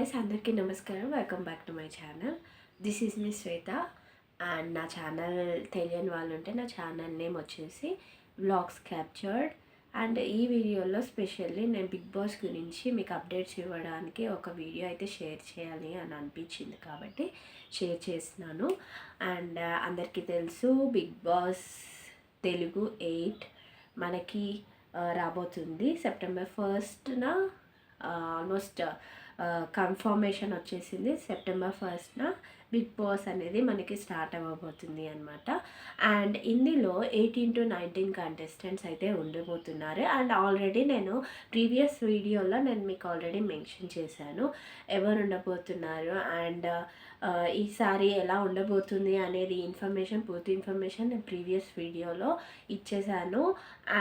Guys, అందరికీ నమస్కారం. Welcome back to my channel. This is me Shweta. And నా channel తెలియని వాళ్ళు ఉంటే నా ఛానల్ నేమ్ వచ్చేసి వ్లాగ్స్ క్యాప్చర్డ్. అండ్ ఈ వీడియోలో స్పెషల్లీ నేను బిగ్ బాస్ గురించి మీకు అప్డేట్స్ ఇవ్వడానికి ఒక వీడియో అయితే షేర్ చేయాలి అని అనిపించింది కాబట్టి షేర్ చేస్తున్నాను. అండ్ అందరికీ తెలుసు, బిగ్ బాస్ తెలుగు 8 మనకి రాబోతుంది సెప్టెంబర్ 1న. ఆల్మోస్ట్ కన్ఫర్మేషన్ వచ్చేసింది. సెప్టెంబర్ 1న బిగ్ బాస్ అనేది మనకి స్టార్ట్ అవ్వబోతుంది అనమాట. అండ్ ఇందులో 18 to 19 కంటెస్టెంట్స్ అయితే ఉండబోతున్నారు. అండ్ ఆల్రెడీ నేను ప్రీవియస్ వీడియోలో నేను మీకు ఆల్రెడీ మెన్షన్ చేశాను ఎవరు ఉండబోతున్నారు అండ్ ఈసారి ఎలా ఉండబోతుంది అనేది పూర్తి ఇన్ఫర్మేషన్ నేను ప్రీవియస్ వీడియోలో ఇచ్చేసాను.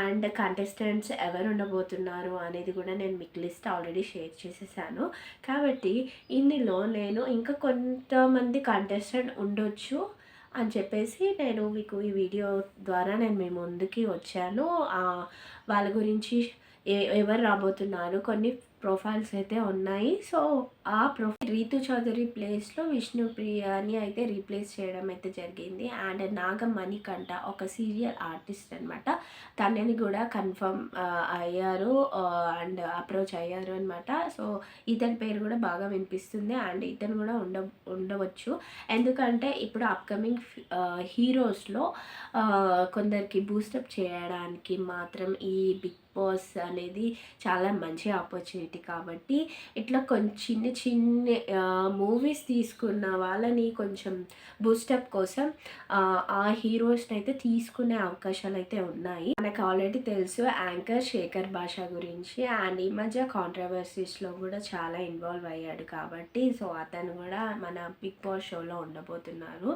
అండ్ కంటెస్టెంట్స్ ఎవరు ఉండబోతున్నారు అనేది కూడా నేను మీకు లిస్ట్ ఆల్రెడీ షేర్ చేసేసాను. కాబట్టి ఇందులో నేను ఇంకా కొంతమంది కంటెస్టెంట్ ఉండొచ్చు అని చెప్పేసి నేను మీకు ఈ వీడియో ద్వారా నేను మీ ముందుకి వచ్చాను. వాళ్ళ గురించి ఎవరు రాబోతున్నారు, కొన్ని ప్రొఫైల్స్ అయితే ఉన్నాయి. సో ఆ ప్రొఫైల్ రీతు చౌదరి ప్లేస్లో విష్ణుప్రియని అయితే రీప్లేస్ చేయడం అయితే జరిగింది. అండ్ నాగమణికంఠ ఒక సీరియల్ ఆర్టిస్ట్ అనమాట, తనని కూడా కన్ఫర్మ్ అయ్యారు అండ్ అప్రోచ్ అయ్యారు అనమాట. సో ఇతని పేరు కూడా బాగా వినిపిస్తుంది అండ్ ఇతను కూడా ఉండవచ్చు. ఎందుకంటే ఇప్పుడు అప్కమింగ్ హీరోస్లో కొందరికి బూస్టప్ చేయడానికి మాత్రం ఈ బిగ్ బాస్ అనేది చాలా మంచి ఆపర్చునిటీ. కాబట్టి ఇట్లా చిన్న చిన్న మూవీస్ తీసుకున్న వాళ్ళని కొంచెం బూస్టప్ కోసం ఆ హీరోస్ని అయితే తీసుకునే అవకాశాలు అయితే ఉన్నాయి. మనకు ఆల్రెడీ తెలుసు యాంకర్ శేఖర్ భాష గురించి. అండ్ ఈ మధ్య కాంట్రవర్సీస్లో కూడా చాలా ఇన్వాల్వ్ అయ్యాడు కాబట్టి సో అతను కూడా మన బిగ్ బాస్ షోలో ఉండబోతున్నారు.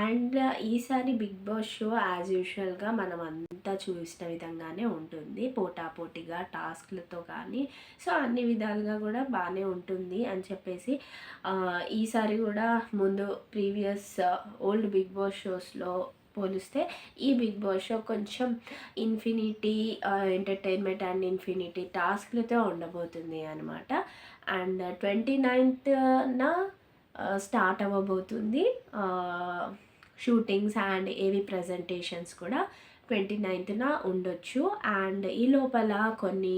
అండ్ ఈసారి బిగ్ బాస్ షో యాజ్ యూజువల్గా మనం అంతా చూసిన విధంగానే ఉంటుంది, పోటాపోటీగా టాస్క్లతో కానీ. సో అన్ని విధాలుగా కూడా బాగానే ఉంటుంది అని చెప్పేసి ఈసారి కూడా ముందు ప్రీవియస్ ఓల్డ్ బిగ్ బాస్ షోస్లో పోలిస్తే ఈ బిగ్ బాస్ షో కొంచెం ఇన్ఫినిటీ ఎంటర్టైన్మెంట్ అండ్ ఇన్ఫినిటీ టాస్క్లతో ఉండబోతుంది అనమాట. అండ్ 29న స్టార్ట్ అవ్వబోతుంది షూటింగ్స్ అండ్ ఏవి ప్రజెంటేషన్స్ కూడా 29న ఉండొచ్చు. అండ్ ఈ లోపల కొన్ని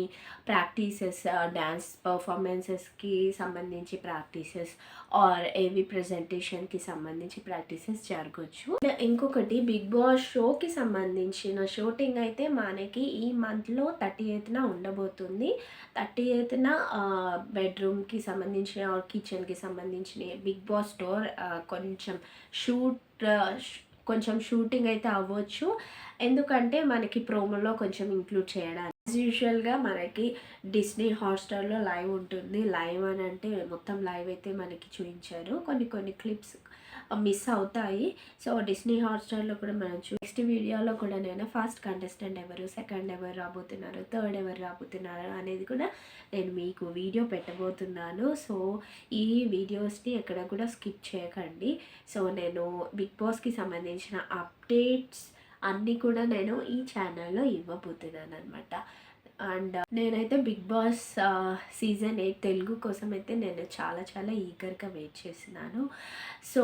ప్రాక్టీసెస్, డ్యాన్స్ పర్ఫార్మెన్సెస్కి సంబంధించి ప్రాక్టీసెస్ ఆర్ ఏవి ప్రజెంటేషన్కి సంబంధించి ప్రాక్టీసెస్ జరగవచ్చు. ఇంకొకటి, బిగ్ బాస్ షోకి సంబంధించిన షూటింగ్ అయితే మనకి ఈ మంత్లో 30న ఉండబోతుంది. 30న బెడ్రూమ్కి సంబంధించిన ఆర్ కిచెన్కి సంబంధించిన బిగ్ బాస్ స్టోర్ కొంచెం షూటింగ్ అయితే అవ్వచ్చు. ఎందుకంటే మనకి ప్రోమోలో కొంచెం ఇంక్లూడ్ చేయడానికి. యాజ్ యూజువల్గా మనకి డిస్నీ హాట్స్టార్లో లైవ్ ఉంటుంది. లైవ్ అని అంటే మొత్తం లైవ్ అయితే మనకి చూపించారు, కొన్ని క్లిప్స్ మిస్ అవుతాయి. సో డిస్నీ హాట్స్టార్లో కూడా మనం నెక్స్ట్ వీడియోలో కూడా నేను ఫస్ట్ కంటెస్టెంట్ ఎవరు, సెకండ్ ఎవరు రాబోతున్నారు, థర్డ్ ఎవరు రాబోతున్నారు అనేది కూడా నేను మీకు వీడియో పెట్టబోతున్నాను. సో ఈ వీడియోస్ని ఎక్కడ కూడా స్కిప్ చేయకండి. సో నేను బిగ్ బాస్కి సంబంధించిన అప్డేట్స్ అన్నీ కూడా నేను ఈ ఛానల్లో ఇవ్వబోతున్నాను అనమాట. అండ్ నేనైతే బిగ్ బాస్ సీజన్ 8 తెలుగు కోసం అయితే నేను చాలా ఈగర్గా వెయిట్ చేస్తున్నాను. సో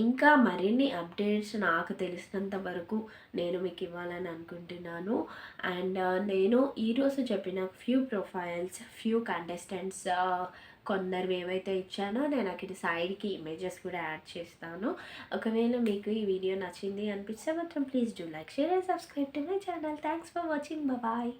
ఇంకా మరిన్ని అప్డేట్స్ నాకు తెలిసినంత వరకు నేను మీకు ఇవ్వాలని అనుకుంటున్నాను. అండ్ నేను ఈరోజు చెప్పిన ఫ్యూ కంటెస్టెంట్స్ కొందరు ఏవైతే ఇచ్చానో నేను అక్కడ సైడ్కి ఇమేజెస్ కూడా యాడ్ చేస్తాను. ఒకవేళ మీకు ఈ వీడియో నచ్చింది అనిపిస్తే మాత్రం please do like, share and subscribe to my channel. Thanks for watching. Bye.